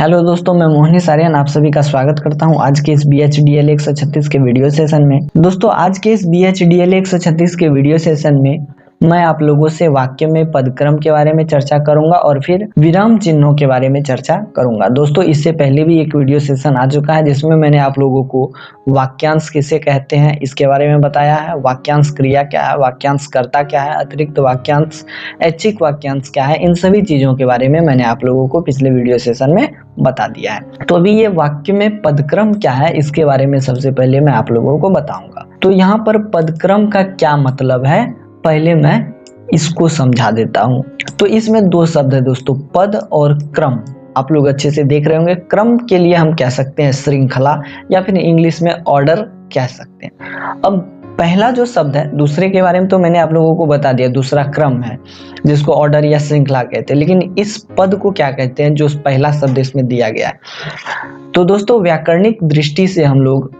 Hello दोस्तों, मैं मोहनी सारियान आप सभी का स्वागत करता हूं आज के इस BHDL 136 के वीडियो सेशन में। दोस्तों, आज के इस BHDL 136 के वीडियो सेशन में मैं आप लोगों से वाक्य में पदक्रम के बारे में चर्चा करूंगा और फिर विराम चिन्हों के बारे में चर्चा करूंगा। दोस्तों, इससे पहले भी एक वीडियो सेशन आ चुका है जिसमें मैंने आप लोगों को वाक्यांश किसे कहते हैं इसके बारे में बताया है, वाक्यांश क्रिया क्या है, वाक्यांश कर्ता क्या है, अतिरिक्त वाक्यांश, ऐच्छिक वाक्यांश क्या है, इन सभी चीजों के बारे में मैंने आप लोगों को पिछले वीडियो सेशन में बता दिया है। तो अभी ये वाक्य में पदक्रम क्या है इसके बारे में सबसे पहले मैं आप लोगों को बताऊंगा। तो यहाँ पर पदक्रम का क्या मतलब है, पहले मैं इसको समझा देता हूँ। तो इसमें दो शब्द है दोस्तों, पद और क्रम। आप लोग अच्छे से देख रहे होंगे। क्रम के लिए हम कह सकते हैं श्रृंखला या फिर इंग्लिश में ऑर्डर कह सकते हैं। अब पहला जो शब्द है, दूसरे के बारे में तो मैंने आप लोगों को बता दिया, दूसरा क्रम है जिसको ऑर्डर या श्रृंखला कहते हैं। लेकिन इस पद को क्या कहते हैं जो पहला शब्द इसमें दिया गया है। तो दोस्तों, व्याकरणिक दृष्टि से हम लोग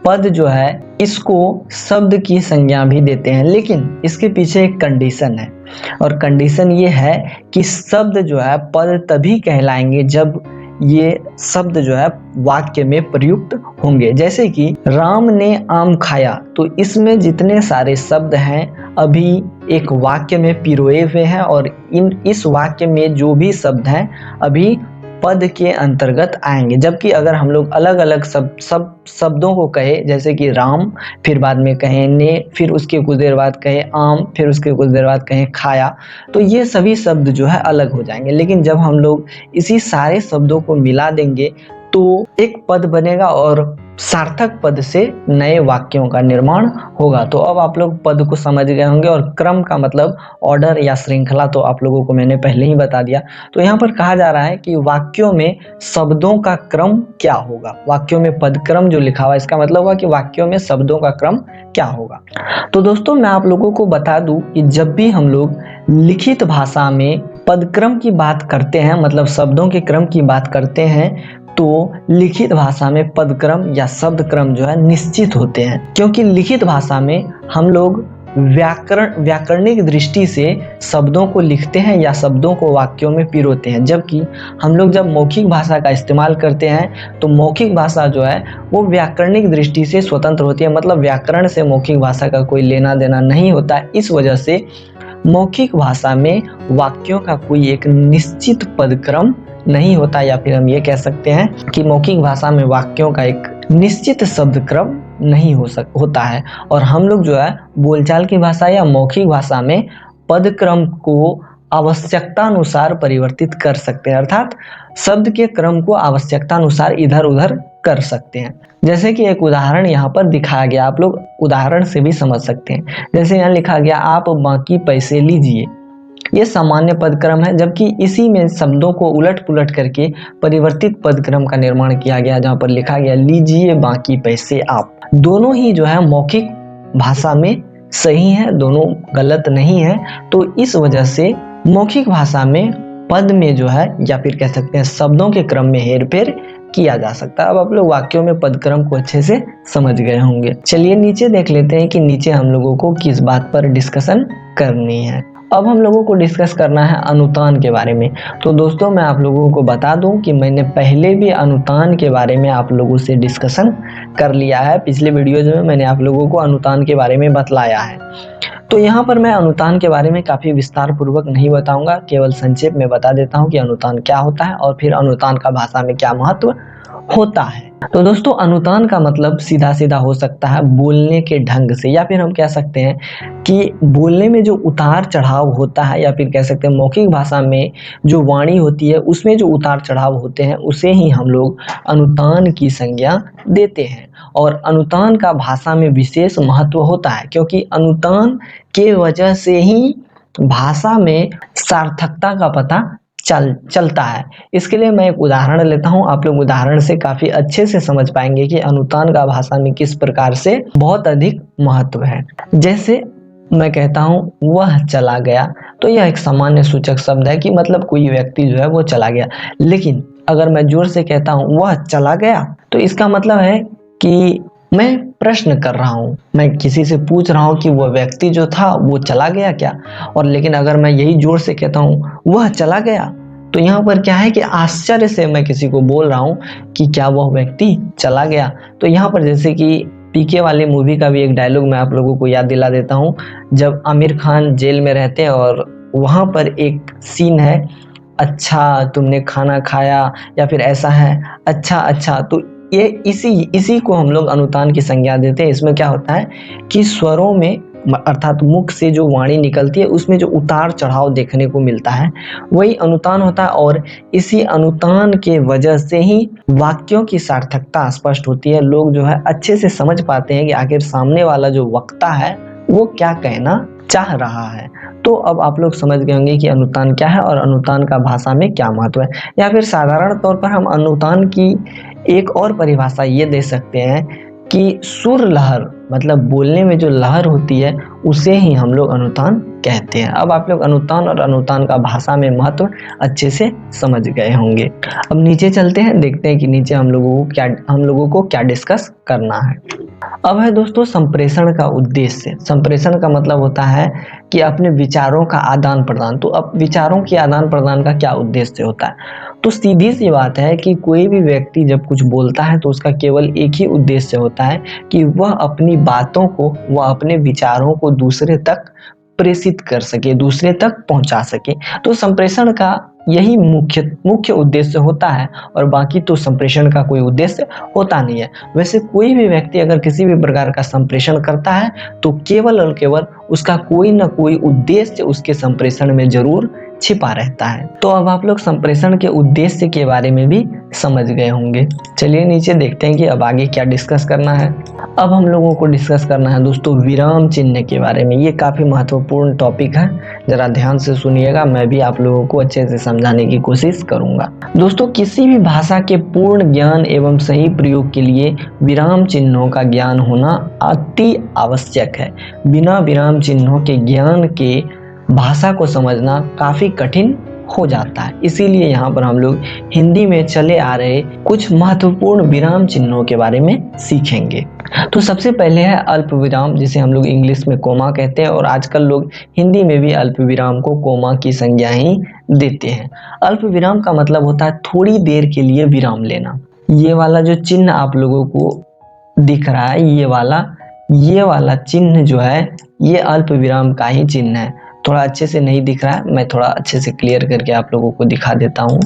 पद जो है इसको शब्द की संज्ञा भी देते हैं, लेकिन इसके पीछे एक कंडीशन है और कंडीशन ये है कि शब्द जो है पद तभी कहलाएंगे जब ये शब्द जो है वाक्य में प्रयुक्त होंगे। जैसे कि राम ने आम खाया, तो इसमें जितने सारे शब्द हैं अभी एक वाक्य में पिरोए हुए हैं और इस वाक्य में जो भी शब्द हैं अभी पद के अंतर्गत आएंगे। जबकि अगर हम लोग अलग अलग सब शब्दों को कहे, जैसे कि राम, फिर बाद में कहें ने, फिर उसके कुछ देर बाद कहें आम, फिर उसके कुछ देर बाद कहें खाया, तो ये सभी शब्द जो है अलग हो जाएंगे। लेकिन जब हम लोग इसी सारे शब्दों को मिला देंगे तो एक पद बनेगा और सार्थक पद से नए वाक्यों का निर्माण होगा। तो अब आप लोग पद को समझ गए होंगे और क्रम का मतलब ऑर्डर या श्रृंखला तो आप लोगों को मैंने पहले ही बता दिया। तो यहाँ पर कहा जा रहा है कि वाक्यों में शब्दों का क्रम क्या होगा। वाक्यों में पदक्रम जो लिखा हुआ है इसका मतलब हुआ कि वाक्यों में शब्दों का क्रम क्या होगा। तो दोस्तों, मैं आप लोगों को बता दूं कि जब भी हम लोग लिखित भाषा में पदक्रम की बात करते हैं, मतलब शब्दों के क्रम की बात करते हैं, तो लिखित भाषा में पदक्रम या शब्द क्रम जो है निश्चित होते हैं। क्योंकि लिखित भाषा में हम लोग व्याकरणिक दृष्टि से शब्दों को लिखते हैं या शब्दों को वाक्यों में पिरोते हैं। जबकि हम लोग जब मौखिक भाषा का इस्तेमाल करते हैं तो मौखिक भाषा जो है वो व्याकरणिक दृष्टि से स्वतंत्र होती है, मतलब व्याकरण से मौखिक भाषा का कोई लेना देना नहीं होता। इस वजह से मौखिक भाषा में वाक्यों का कोई एक निश्चित पदक्रम नहीं होता, या फिर हम ये कह सकते हैं कि मौखिक भाषा में वाक्यों का एक निश्चित शब्द क्रम नहीं होता है। और हम लोग जो है बोलचाल की भाषा या मौखिक भाषा में पद क्रम को आवश्यकता अनुसार परिवर्तित कर सकते हैं, अर्थात शब्द के क्रम को आवश्यकता अनुसार इधर उधर कर सकते हैं। जैसे कि एक उदाहरण यहाँ पर दिखाया गया, आप लोग उदाहरण से भी समझ सकते हैं। जैसे यहाँ लिखा गया आप बाकी पैसे लीजिए, ये सामान्य पदक्रम है, जबकि इसी में शब्दों को उलट पुलट करके परिवर्तित पदक्रम का निर्माण किया गया, जहाँ पर लिखा गया लीजिए बाकी पैसे आप। दोनों ही जो है मौखिक भाषा में सही है, दोनों गलत नहीं है। तो इस वजह से मौखिक भाषा में पद में जो है या फिर कह सकते हैं शब्दों के क्रम में हेरफेर किया जा सकता है। अब आप लोग वाक्यों में पदक्रम को अच्छे से समझ गए होंगे। चलिए नीचे देख लेते हैं कि नीचे हम लोगों को किस बात पर डिस्कशन करनी है। अब हम लोगों को डिस्कस करना है अनुतान के बारे में। तो दोस्तों, मैं आप लोगों को बता दूं कि मैंने पहले भी अनुतान के बारे में आप लोगों से डिस्कशन कर लिया है। पिछले वीडियोज में मैंने आप लोगों को अनुतान के बारे में बतलाया है। तो यहाँ पर मैं अनुतान के बारे में काफ़ी विस्तार पूर्वक नहीं बताऊंगा, केवल संक्षेप में बता देता हूँ कि अनुतान क्या होता है और फिर अनुतान का भाषा में क्या महत्व होता है। तो दोस्तों, अनुतान का मतलब सीधा सीधा हो सकता है बोलने के ढंग से, या फिर हम कह सकते हैं कि बोलने में जो उतार चढ़ाव होता है, या फिर कह सकते हैं मौखिक भाषा में जो वाणी होती है उसमें जो उतार चढ़ाव होते हैं उसे ही हम लोग अनुतान की संज्ञा देते हैं। और अनुतान का भाषा में विशेष महत्व होता है, क्योंकि अनुतान के वजह से ही भाषा में सार्थकता का पता चलता है। इसके लिए मैं एक उदाहरण लेता हूं, आप लोग उदाहरण से काफी अच्छे से समझ पाएंगे कि अनुतान का भाषा में किस प्रकार से बहुत अधिक महत्व है। जैसे मैं कहता हूं वह चला गया, तो यह एक सामान्य सूचक शब्द है कि मतलब कोई व्यक्ति जो है वो चला गया। लेकिन अगर मैं जोर से कहता हूं वह चला गया, तो इसका मतलब है कि मैं प्रश्न कर रहा हूँ, मैं किसी से पूछ रहा हूँ कि वह व्यक्ति जो था वो चला गया क्या। और लेकिन अगर मैं यही जोर से कहता हूँ वह चला गया, तो यहाँ पर क्या है कि आश्चर्य से मैं किसी को बोल रहा हूँ कि क्या वह व्यक्ति चला गया। तो यहाँ पर जैसे कि पीके वाली मूवी का भी एक डायलॉग मैं आप लोगों को याद दिला देता हूँ, जब आमिर खान जेल में रहते हैं और वहाँ पर एक सीन है, अच्छा तुमने खाना खाया, या फिर ऐसा है अच्छा अच्छा। तो ये इसी को हम लोग अनुतान की संज्ञा देते हैं। इसमें क्या होता है कि स्वरों में अर्थात मुख से जो वाणी निकलती है उसमें जो उतार चढ़ाव देखने को मिलता है वही अनुतान होता है, और इसी अनुतान के वजह से ही वाक्यों की सार्थकता स्पष्ट होती है। लोग जो है अच्छे से समझ पाते हैं कि आखिर सामने वाला जो वक्ता है वो क्या कहना चाह रहा है। तो अब आप लोग समझ गए होंगे कि अनुतान क्या है और अनुतान का भाषा में क्या महत्व है। या फिर साधारण तौर पर हम अनुतान की एक और परिभाषा ये दे सकते हैं कि सुर लहर, मतलब बोलने में जो लहर होती है उसे ही हम लोग अनुतान कहते हैं। अब आप लोग अनुतान और अनुतान का भाषा में महत्व अच्छे से समझ गए होंगे। अब नीचे चलते हैं, देखते हैं कि नीचे हम लोगों को क्या डिस्कस करना है। अब है दोस्तों संप्रेषण का उद्देश्य। संप्रेषण का मतलब होता है कि अपने विचारों का आदान प्रदान। तो अब विचारों के आदान प्रदान का क्या उद्देश्य होता है? तो सीधी सी बात है कि कोई भी व्यक्ति जब कुछ बोलता है तो उसका केवल एक ही उद्देश्य होता है कि वह अपनी बातों को, वह अपने विचारों को दूसरे तक प्रेषित कर सके, दूसरे तक पहुंचा सके। तो संप्रेषण का यही मुख्य उद्देश्य होता है, और बाकी तो संप्रेषण का कोई उद्देश्य होता नहीं है। वैसे कोई भी व्यक्ति अगर किसी भी प्रकार का संप्रेषण करता है तो केवल और केवल उसका कोई ना कोई उद्देश्य उसके संप्रेषण में जरूर छिपा रहता है। तो अब आप लोग संप्रेषण के उद्देश्य के बारे में भी समझ गए होंगे। चलिए नीचे देखते हैं कि अब आगे क्या डिस्कस करना है। अब हम लोगों को डिस्कस करना है दोस्तों विराम चिन्ह के बारे में। ये काफी महत्वपूर्ण टॉपिक है, जरा ध्यान से सुनिएगा, मैं भी आप लोगों को अच्छे से समझाने की कोशिश करूंगा। दोस्तों किसी भी भाषा के पूर्ण ज्ञान एवं सही प्रयोग के लिए विराम चिन्हों का ज्ञान होना अति आवश्यक है। बिना विराम चिन्हों के ज्ञान के भाषा को समझना काफी कठिन हो जाता है। इसीलिए यहाँ पर हम लोग हिंदी में चले आ रहे कुछ महत्वपूर्ण विराम चिन्हों के बारे में सीखेंगे। तो सबसे पहले है अल्प विराम, जिसे हम लोग इंग्लिश में कोमा कहते हैं, और आजकल लोग हिंदी में भी अल्प विराम को कोमा की संज्ञा ही देते हैं। अल्प विराम का मतलब होता है थोड़ी देर के लिए विराम लेना। ये वाला जो चिन्ह आप लोगों को दिख रहा है, ये वाला चिन्ह जो है ये अल्प विराम का ही चिन्ह है। थोड़ा अच्छे से नहीं दिख रहा है, मैं थोड़ा अच्छे से क्लियर करके आप लोगों को दिखा देता हूँ।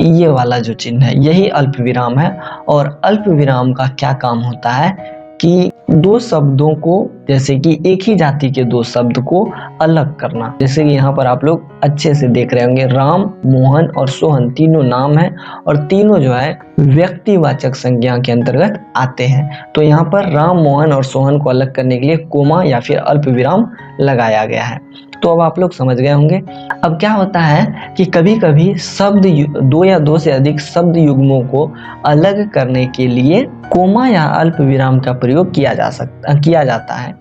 ये वाला जो चिन्ह है यही अल्प विराम है। और अल्प विराम का क्या काम होता है कि दो शब्दों को, जैसे कि एक ही जाति के दो शब्द को अलग करना। जैसे कि यहाँ पर आप लोग अच्छे से देख रहे होंगे, राम, मोहन और सोहन तीनों नाम हैं और तीनों जो है व्यक्तिवाचक संज्ञा के अंतर्गत आते हैं। तो यहाँ पर राम, मोहन और सोहन को अलग करने के लिए कोमा या फिर अल्प विराम लगाया गया है। तो अब आप लोग समझ गए होंगे। अब क्या होता है कि कभी कभी शब्द दो या दो से अधिक शब्द युग्मों को अलग करने के लिए कोमा या अल्प विराम का प्रयोग किया जाता है।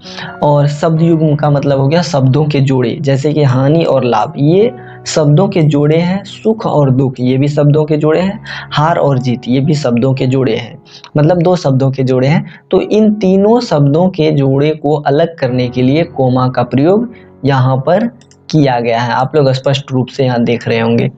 और शब्द युग्म का मतलब हो गया शब्दों के जोड़े, जैसे कि हानि और लाभ, ये शब्दों के जोड़े हैं। सुख और दुख, ये भी शब्दों के जोड़े हैं। हार और जीत, ये भी शब्दों के जोड़े हैं, मतलब दो शब्दों के जोड़े हैं। तो इन तीनों शब्दों के जोड़े को अलग करने के लिए कोमा का प्रयोग यहाँ पर किया गया है। आप लोग स्पष्ट रूप से यहाँ देख रहे होंगे।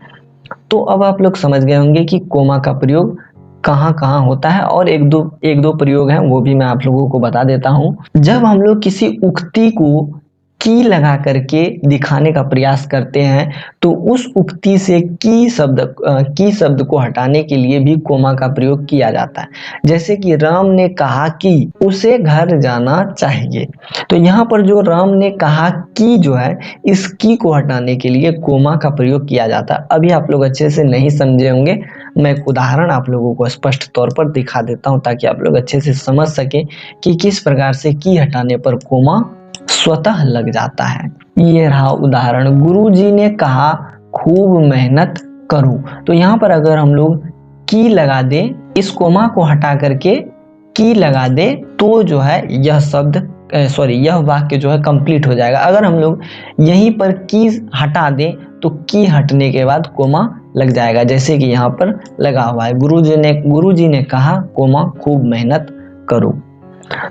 तो अब आप लोग समझ गए होंगे कि कोमा का प्रयोग कहाँ कहाँ होता है, और एक दो प्रयोग हैं वो भी मैं आप लोगों को बता देता हूँ। जब हम लोग किसी उक्ति को की लगा करके दिखाने का प्रयास करते हैं तो उस उक्ति से की शब्द को हटाने के लिए भी कोमा का प्रयोग किया जाता है। जैसे कि राम ने कहा कि उसे घर जाना चाहिए, तो यहाँ पर जो राम ने कहा कि जो है, इस की को हटाने के लिए कोमा का प्रयोग किया जाता है। अभी आप लोग अच्छे से नहीं समझे होंगे, मैं एक उदाहरण आप लोगों को स्पष्ट तौर पर दिखा देता हूँ ताकि आप लोग अच्छे से समझ सके कि किस प्रकार से की हटाने पर कोमा स्वतः लग जाता है। ये रहा उदाहरण, गुरुजी ने कहा खूब मेहनत करूं। तो यहाँ पर अगर हम लोग की लगा दे, इस कोमा को हटा करके की लगा दे, तो जो है यह वाक्य जो है कंप्लीट हो जाएगा। अगर हम लोग यहीं पर की हटा दें तो की हटने के बाद कोमा लग जाएगा, जैसे कि यहाँ पर लगा हुआ है, गुरुजी ने कहा कोमा खूब मेहनत करो।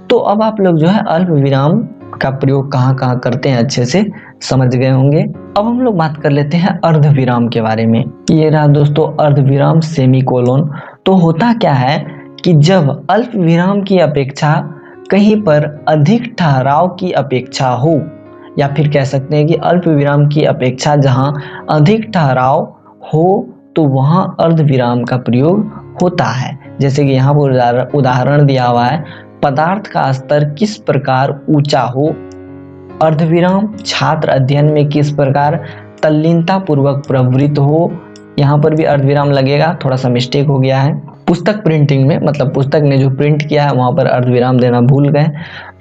तो अब आप लोग जो है अल्प विराम का प्रयोग कहाँ कहाँ करते हैं अच्छे से समझ गए होंगे। अब हम लोग बात कर लेते हैं अर्धविराम के बारे में। ये रहा दोस्तों अर्धविराम सेमीकोलन। तो होता क्या है कि जब अल्प विराम की अपेक्षा कहीं पर अधिक ठहराव की अपेक्षा हो, या फिर कह सकते हैं कि अल्प विराम की अपेक्षा जहां अधिक ठहराव हो तो वहां अर्धविराम का प्रयोग होता है। जैसे कि यहाँ पर उदाहरण दिया हुआ है, पदार्थ का स्तर किस प्रकार ऊंचा हो, अर्धविराम छात्र अध्ययन में किस प्रकार तल्लीनता पूर्वक प्रवृत्त हो। यहाँ पर भी अर्धविराम लगेगा, थोड़ा सा मिस्टेक हो गया है। पुस्तक प्रिंटिंग में, मतलब पुस्तक ने जो प्रिंट किया है वहां पर अर्धविराम देना भूल गए।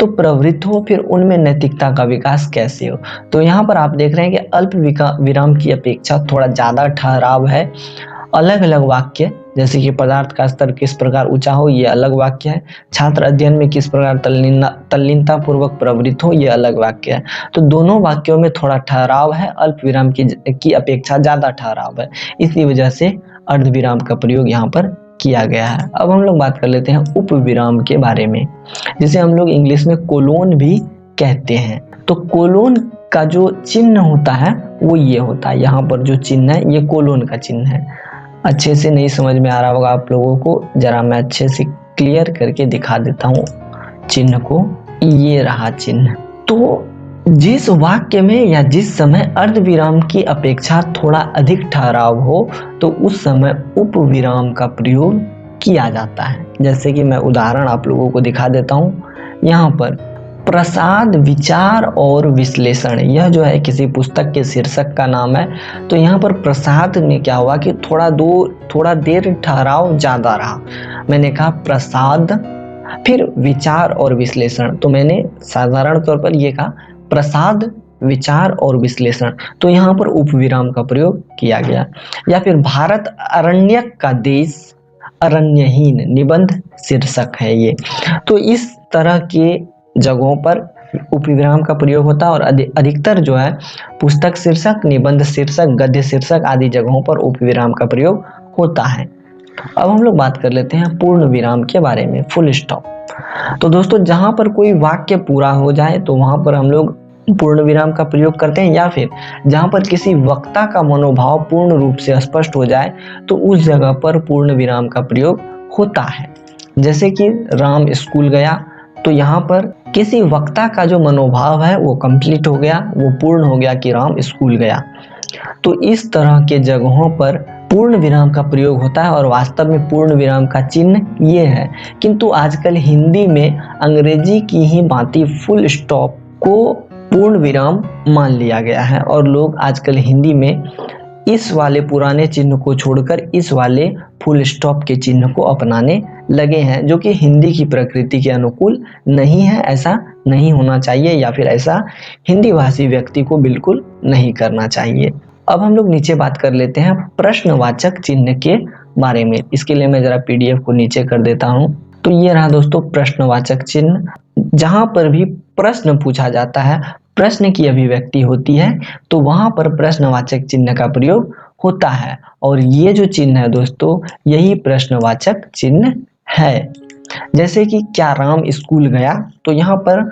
तो प्रवृत्त हो, फिर उनमें नैतिकता का विकास कैसे हो। तो यहाँ पर आप देख रहे हैं कि अल्प विराम की अपेक्षा थोड़ा ज्यादा ठहराव है। अलग अलग वाक्य, जैसे कि पदार्थ का स्तर किस प्रकार ऊंचा हो, ये अलग वाक्य है। छात्र अध्ययन में किस प्रकार तल्लीनता पूर्वक प्रवृत्त हो, ये अलग वाक्य है। तो दोनों वाक्यों में थोड़ा ठहराव है, अल्प विराम की अपेक्षा ज्यादा ठहराव है, इसी वजह से अर्धविराम का प्रयोग यहाँ पर किया गया है। अब हम लोग बात कर लेते हैं उपविराम के बारे में, जिसे हम लोग इंग्लिश में कोलोन भी कहते हैं। तो कोलोन का जो चिन्ह होता है वो ये होता है, यहाँ पर जो चिन्ह है ये कोलोन का चिन्ह है। अच्छे से नहीं समझ में आ रहा होगा आप लोगों को, जरा मैं अच्छे से क्लियर करके दिखा देता हूँ चिन्ह को। ये रहा चिन्ह। तो जिस वाक्य में या जिस समय अर्धविराम की अपेक्षा थोड़ा अधिक ठहराव हो तो उस समय उपविराम का प्रयोग किया जाता है। जैसे कि मैं उदाहरण आप लोगों को दिखा देता हूँ। यहाँ पर प्रसाद विचार और विश्लेषण, यह जो है किसी पुस्तक के शीर्षक का नाम है। तो यहाँ पर प्रसाद में क्या हुआ कि थोड़ा देर ठहराव ज्यादा रहा। मैंने कहा प्रसाद, फिर विचार और विश्लेषण, तो मैंने साधारण तौर पर ये कहा प्रसाद विचार और विश्लेषण, तो यहाँ पर उपविराम का प्रयोग किया गया। या फिर भारत अरण्यक का देश अरण्यहीन निबंध शीर्षक है ये। तो इस तरह के जगहों पर उपविराम का प्रयोग होता है और अधिकतर जो है पुस्तक शीर्षक, निबंध शीर्षक, गद्य शीर्षक आदि जगहों पर उपविराम का प्रयोग होता है। अब हम लोग बात कर लेते हैं पूर्ण विराम के बारे में, फुल स्टॉप। तो दोस्तों जहां पर कोई वाक्य पूरा हो जाए तो वहां पर हम लोग पूर्ण विराम का प्रयोग करते हैं, या फिर जहां पर किसी वक्ता का मनोभाव पूर्ण रूप से स्पष्ट हो जाए तो उस जगह पर पूर्ण विराम का प्रयोग होता है। जैसे कि राम स्कूल गया, तो यहाँ पर किसी वक्ता का जो मनोभाव है वो कंप्लीट हो गया, वो पूर्ण हो गया कि राम स्कूल गया। तो इस तरह के जगहों पर पूर्ण विराम का प्रयोग होता है और वास्तव में पूर्ण विराम का चिन्ह ये है। किंतु आजकल हिंदी में अंग्रेजी की ही भांति फुल स्टॉप को पूर्ण विराम मान लिया गया है और लोग आजकल हिंदी में इस वाले पुराने चिन्ह को छोड़कर इस वाले फुल स्टॉप के चिन्ह को अपनाने लगे हैं, जो कि हिंदी की प्रकृति के अनुकूल नहीं है। ऐसा नहीं होना चाहिए, या फिर ऐसा हिंदी भाषी व्यक्ति को बिल्कुल नहीं करना चाहिए। अब हम लोग नीचे बात कर लेते हैं प्रश्नवाचक चिन्ह के बारे में। इसके लिए मैं जरा पीडीएफ को नीचे कर देता हूँ। तो ये रहा दोस्तों प्रश्नवाचक चिन्ह। जहां पर भी प्रश्न पूछा जाता है, प्रश्न की अभिव्यक्ति होती है, तो वहां पर प्रश्नवाचक चिन्ह का प्रयोग होता है। और ये जो चिन्ह है दोस्तों, यही प्रश्नवाचक चिन्ह है। जैसे कि क्या राम स्कूल गया, तो यहाँ पर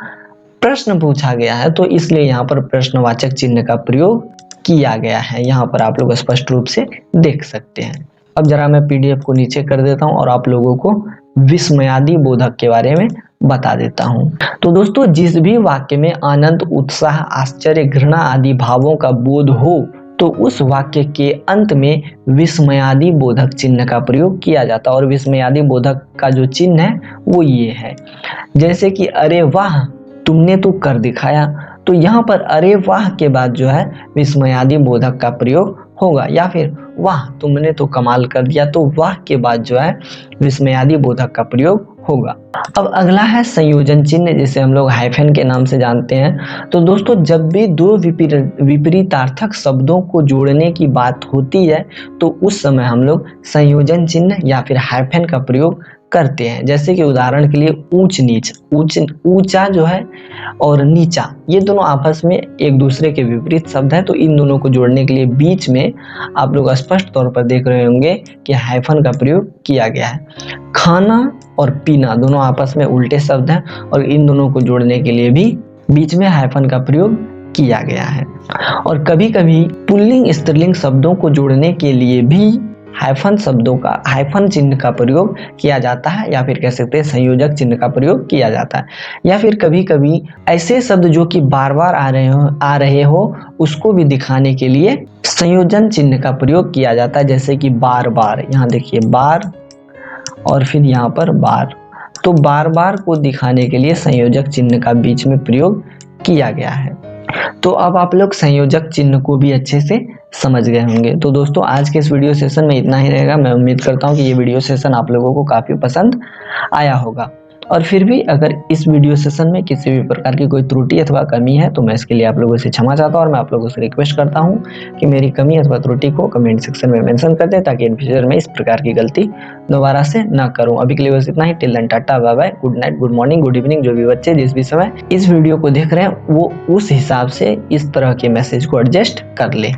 प्रश्न पूछा गया है, तो इसलिए यहाँ पर प्रश्नवाचक चिन्ह का प्रयोग किया गया है। यहाँ पर आप लोग स्पष्ट रूप से देख सकते हैं। अब जरा मैं पीडीएफ को नीचे कर देता हूँ और आप लोगों को विस्मयादि बोधक के बारे में बता देता हूँ। तो दोस्तों जिस भी वाक्य में आनंद, उत्साह, आश्चर्य, घृणा आदि भावों का बोध हो तो उस वाक्य के अंत में विस्मयादि बोधक चिन्ह का प्रयोग किया जाता है। और विस्मयादि बोधक का जो चिन्ह है वो ये है। जैसे कि अरे वाह तुमने तो कर दिखाया, तो यहाँ पर अरे वाह के बाद जो है विस्मयादि बोधक का प्रयोग होगा। या फिर वाह तुमने तो कमाल कर दिया, तो वाह के बाद जो है विस्मयादि बोधक का प्रयोग होगा। अब अगला है संयोजन चिन्ह, जिसे हम लोग हाइफन के नाम से जानते हैं। तो दोस्तों जब भी दो विपरीतार्थक शब्दों को जोड़ने की बात होती है तो उस समय हम लोग संयोजन चिन्ह या फिर हाइफन का प्रयोग करते हैं। जैसे कि उदाहरण के लिए ऊंच नीच, ऊंचा जो है और नीचा, ये दोनों आपस में एक दूसरे के विपरीत शब्द है, तो इन दोनों को जोड़ने के लिए बीच में आप लोग स्पष्ट तौर पर देख रहे होंगे कि हाइफन का प्रयोग किया गया है। खाना और पीना दोनों आपस में उल्टे शब्द हैं और इन दोनों को जोड़ने के लिए भी बीच में हाइफन का प्रयोग किया गया है। और कभी कभी पुल्लिंग स्त्रीलिंग शब्दों को जोड़ने के लिए भी हाइफन चिन्ह का प्रयोग किया जाता है, या फिर कह सकते हैं संयोजक चिन्ह का प्रयोग किया जाता है। या फिर कभी कभी ऐसे शब्द जो कि बार बार आ रहे हो उसको भी दिखाने के लिए संयोजन चिन्ह का प्रयोग किया जाता है, जैसे कि बार बार, यहाँ देखिए बार और फिर यहाँ पर बार, तो बार बार को दिखाने के लिए संयोजक चिन्ह का बीच में प्रयोग किया गया है। तो अब आप लोग संयोजक चिन्ह को भी अच्छे से समझ गए होंगे। तो दोस्तों आज के इस वीडियो सेशन में इतना ही रहेगा। मैं उम्मीद करता हूँ कि ये वीडियो सेशन आप लोगों को काफ़ी पसंद आया होगा। और फिर भी अगर इस वीडियो सेशन में किसी भी प्रकार की कोई त्रुटि अथवा कमी है तो मैं इसके लिए आप लोगों से क्षमा चाहता हूँ, और मैं आप लोगों से रिक्वेस्ट करता हूँ कि मेरी कमी अथवा त्रुटि को कमेंट सेक्शन में मेंशन कर दें, ताकि इन फ्यूचर में इस प्रकार की गलती दोबारा से ना करूँ। अभी के लिए बस इतना ही। Till then tata bye bye, good night, good morning, good evening. जो भी बच्चे जिस भी समय इस वीडियो को देख रहे हैं वो उस हिसाब से इस तरह के मैसेज को एडजस्ट कर ले।